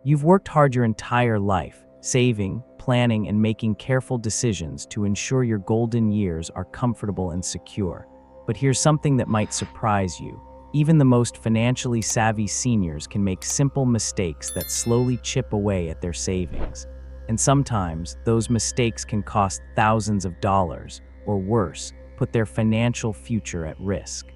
You've worked hard your entire life, saving, planning, and making careful decisions to ensure your golden years are comfortable and secure. But here's something that might surprise you. Even the most financially savvy seniors can make simple mistakes that slowly chip away at their savings. And sometimes, those mistakes can cost thousands of dollars, or worse, put their financial future at risk.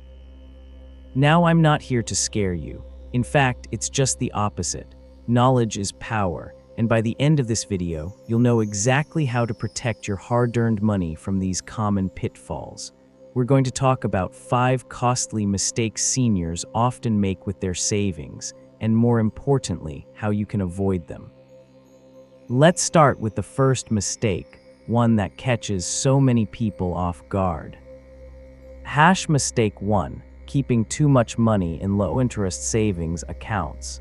Now, I'm not here to scare you. In fact, it's just the opposite. Knowledge is power, and by the end of this video, you'll know exactly how to protect your hard-earned money from these common pitfalls. We're going to talk about 5 costly mistakes seniors often make with their savings, and more importantly, how you can avoid them. Let's start with the first mistake, one that catches so many people off guard. Mistake 1: keeping too much money in low-interest savings accounts.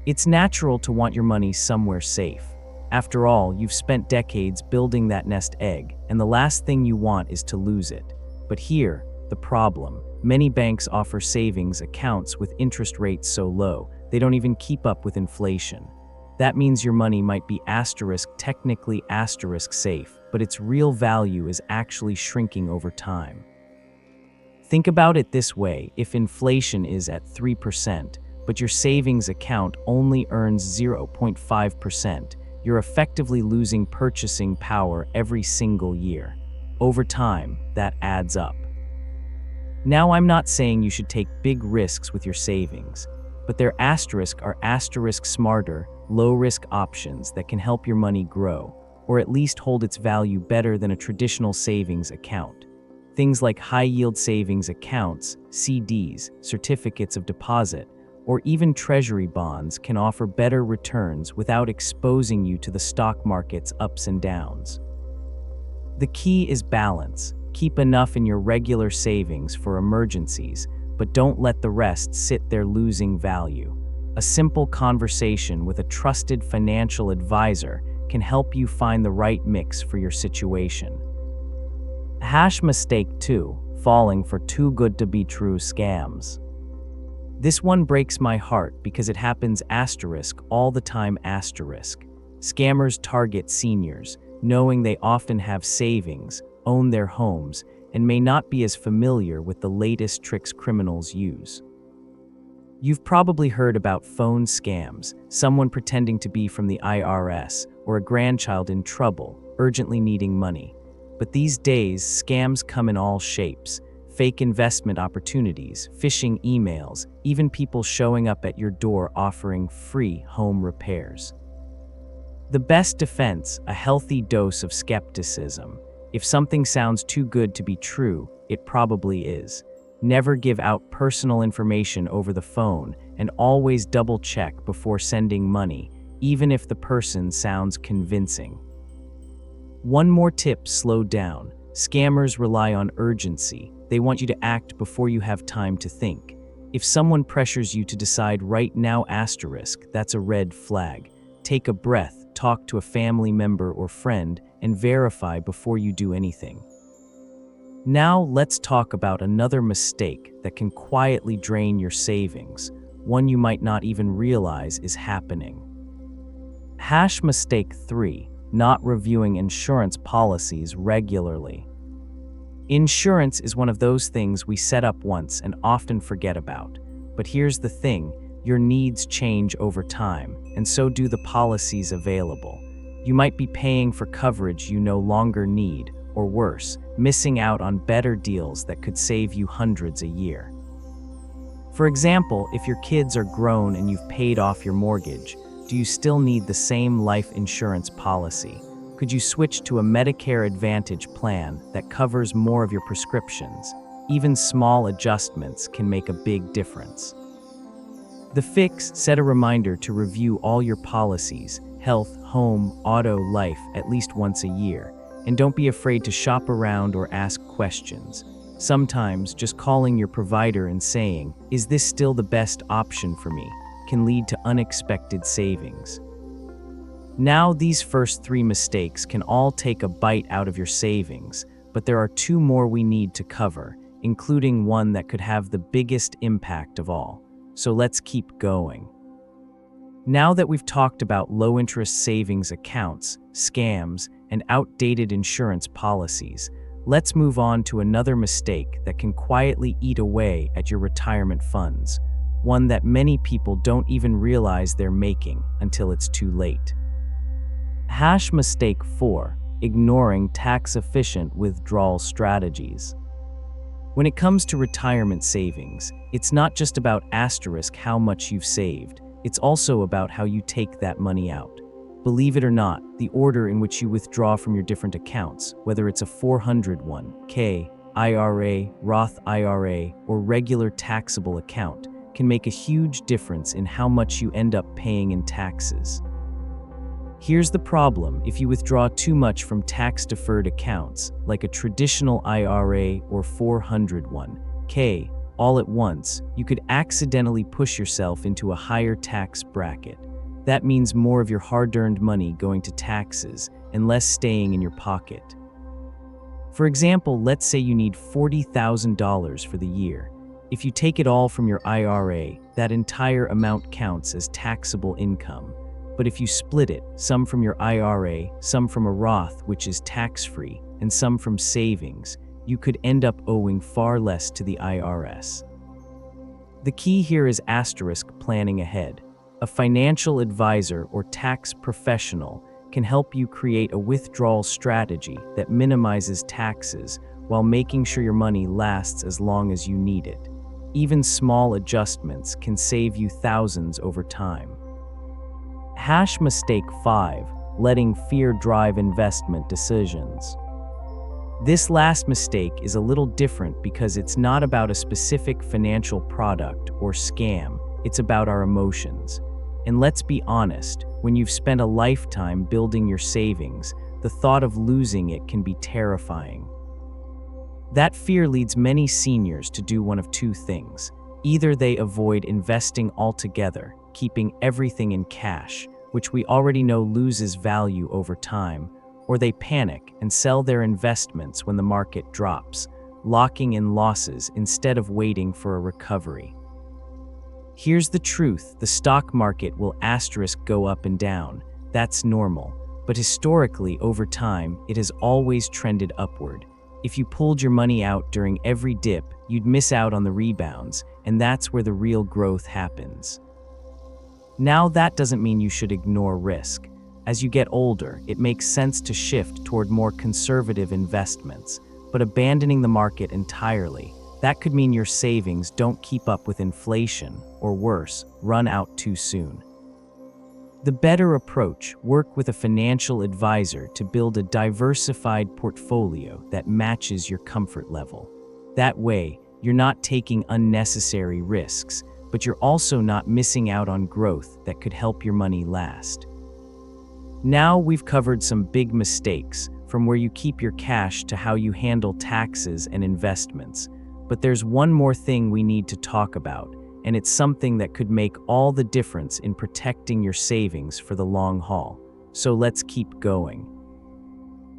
It's natural to want your money somewhere safe. After all, you've spent decades building that nest egg, and the last thing you want is to lose it. But here, the problem: many banks offer savings accounts with interest rates so low, they don't even keep up with inflation. That means your money might be technically safe, but its real value is actually shrinking over time. Think about it this way: if inflation is at 3%, but your savings account only earns 0.5%, you're effectively losing purchasing power every single year. Over time, that adds up. Now, I'm not saying you should take big risks with your savings, but there are smarter, low-risk options that can help your money grow, or at least hold its value better than a traditional savings account. Things like high-yield savings accounts, CDs, certificates of deposit, or even treasury bonds can offer better returns without exposing you to the stock market's ups and downs. The key is balance. Keep enough in your regular savings for emergencies, but don't let the rest sit there losing value. A simple conversation with a trusted financial advisor can help you find the right mix for your situation. Mistake 2: falling for too good to be true scams. This one breaks my heart because it happens all the time. Scammers target seniors, knowing they often have savings, own their homes, and may not be as familiar with the latest tricks criminals use. You've probably heard about phone scams, someone pretending to be from the IRS, or a grandchild in trouble, urgently needing money. But these days, scams come in all shapes: fake investment opportunities, phishing emails, even people showing up at your door offering free home repairs. The best defense: a healthy dose of skepticism. If something sounds too good to be true, it probably is. Never give out personal information over the phone, and always double-check before sending money, even if the person sounds convincing. One more tip: slow down. Scammers rely on urgency. They want you to act before you have time to think. If someone pressures you to decide right now, that's a red flag. Take a breath, talk to a family member or friend, and verify before you do anything. Now, let's talk about another mistake that can quietly drain your savings, one you might not even realize is happening. Mistake 3: not reviewing insurance policies regularly. Insurance is one of those things we set up once and often forget about. But here's the thing: your needs change over time, and so do the policies available. You might be paying for coverage you no longer need, or worse, missing out on better deals that could save you hundreds a year. For example, if your kids are grown and you've paid off your mortgage, do you still need the same life insurance policy? Could you switch to a Medicare Advantage plan that covers more of your prescriptions? Even small adjustments can make a big difference. The fix: set a reminder to review all your policies, health, home, auto, life, at least once a year. And don't be afraid to shop around or ask questions. Sometimes just calling your provider and saying, "Is this still the best option for me?" can lead to unexpected savings. Now, these first 3 mistakes can all take a bite out of your savings, but there are 2 more we need to cover, including one that could have the biggest impact of all. So let's keep going. Now that we've talked about low-interest savings accounts, scams, and outdated insurance policies, let's move on to another mistake that can quietly eat away at your retirement funds, one that many people don't even realize they're making until it's too late. Mistake 4. Ignoring tax-efficient withdrawal strategies. When it comes to retirement savings, it's not just about how much you've saved, it's also about how you take that money out. Believe it or not, the order in which you withdraw from your different accounts, whether it's a 401k, IRA, Roth IRA, or regular taxable account, can make a huge difference in how much you end up paying in taxes. Here's the problem: if you withdraw too much from tax-deferred accounts, like a traditional IRA or 401k, all at once, you could accidentally push yourself into a higher tax bracket. That means more of your hard-earned money going to taxes and less staying in your pocket. For example, let's say you need $40,000 for the year. If you take it all from your IRA, that entire amount counts as taxable income. But if you split it, some from your IRA, some from a Roth, which is tax-free, and some from savings, you could end up owing far less to the IRS. The key here is planning ahead. A financial advisor or tax professional can help you create a withdrawal strategy that minimizes taxes while making sure your money lasts as long as you need it. Even small adjustments can save you thousands over time. Mistake 5. Letting fear drive investment decisions. This last mistake is a little different because it's not about a specific financial product or scam, it's about our emotions. And let's be honest, when you've spent a lifetime building your savings, the thought of losing it can be terrifying. That fear leads many seniors to do one of two things. Either they avoid investing altogether, keeping everything in cash, which we already know loses value over time, or they panic and sell their investments when the market drops, locking in losses instead of waiting for a recovery. Here's the truth: the stock market will go up and down. That's normal. But historically, over time, it has always trended upward. If you pulled your money out during every dip, you'd miss out on the rebounds, and that's where the real growth happens. Now, that doesn't mean you should ignore risk. As you get older, it makes sense to shift toward more conservative investments, but abandoning the market entirely, that could mean your savings don't keep up with inflation, or worse, run out too soon. The better approach: work with a financial advisor to build a diversified portfolio that matches your comfort level. That way, you're not taking unnecessary risks, but you're also not missing out on growth that could help your money last. Now we've covered some big mistakes, from where you keep your cash to how you handle taxes and investments. But there's one more thing we need to talk about, and it's something that could make all the difference in protecting your savings for the long haul. So let's keep going.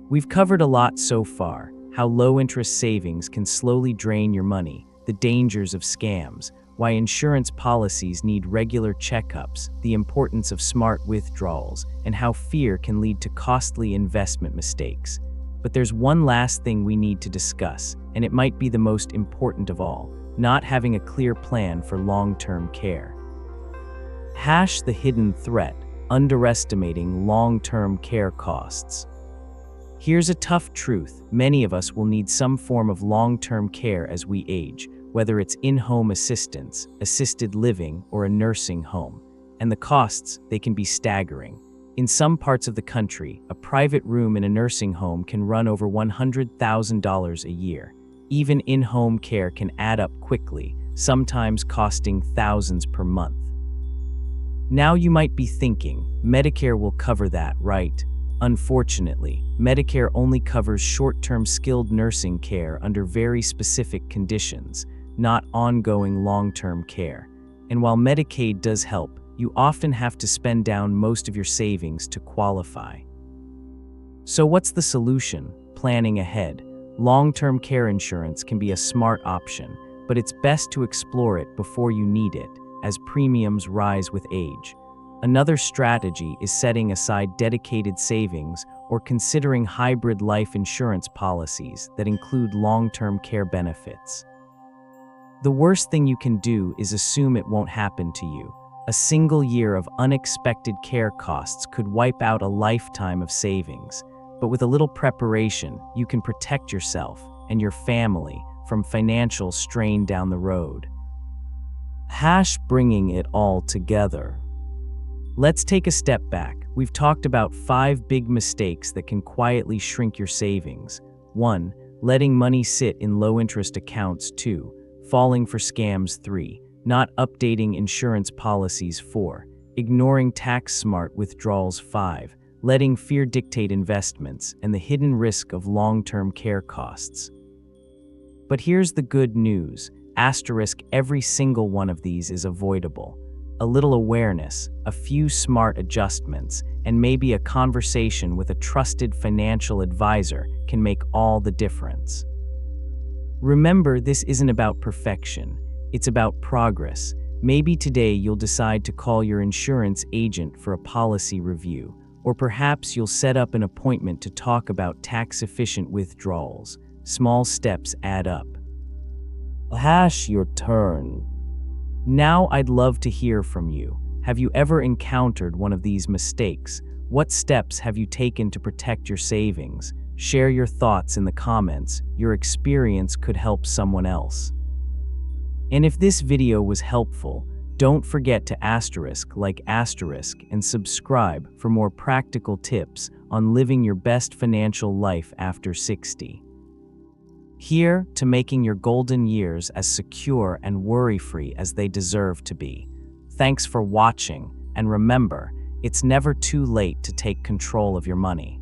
We've covered a lot so far: how low-interest savings can slowly drain your money, the dangers of scams, why insurance policies need regular checkups, the importance of smart withdrawals, and how fear can lead to costly investment mistakes. But there's one last thing we need to discuss, and it might be the most important of all: not having a clear plan for long-term care. The hidden threat: underestimating long-term care costs. Here's a tough truth: many of us will need some form of long-term care as we age, whether it's in-home assistance, assisted living, or a nursing home. And the costs, they can be staggering. In some parts of the country, a private room in a nursing home can run over $100,000 a year. Even in-home care can add up quickly, sometimes costing thousands per month. Now you might be thinking, Medicare will cover that, right? Unfortunately, Medicare only covers short-term skilled nursing care under very specific conditions, not ongoing long-term care. And while Medicaid does help, you often have to spend down most of your savings to qualify. So what's the solution? Planning ahead. Long-term care insurance can be a smart option, but it's best to explore it before you need it, as premiums rise with age. Another strategy is setting aside dedicated savings or considering hybrid life insurance policies that include long-term care benefits. The worst thing you can do is assume it won't happen to you. A single year of unexpected care costs could wipe out a lifetime of savings, but with a little preparation, you can protect yourself and your family from financial strain down the road. Bringing it all together. Let's take a step back. We've talked about 5 big mistakes that can quietly shrink your savings. 1. Letting money sit in low-interest accounts. 2. Falling for scams. 3. Not updating insurance policies. 4. Ignoring tax-smart withdrawals. 5. Letting fear dictate investments and the hidden risk of long-term care costs. But here's the good news. Every single one of these is avoidable. A little awareness, a few smart adjustments, and maybe a conversation with a trusted financial advisor can make all the difference. Remember, this isn't about perfection. It's about progress. Maybe today you'll decide to call your insurance agent for a policy review, or perhaps you'll set up an appointment to talk about tax-efficient withdrawals. Small steps add up. Your turn. Now I'd love to hear from you. Have you ever encountered one of these mistakes? What steps have you taken to protect your savings? Share your thoughts in the comments. Your experience could help someone else. And if this video was helpful, don't forget to like and subscribe for more practical tips on living your best financial life after 60. Here to making your golden years as secure and worry-free as they deserve to be. Thanks for watching, and remember, it's never too late to take control of your money.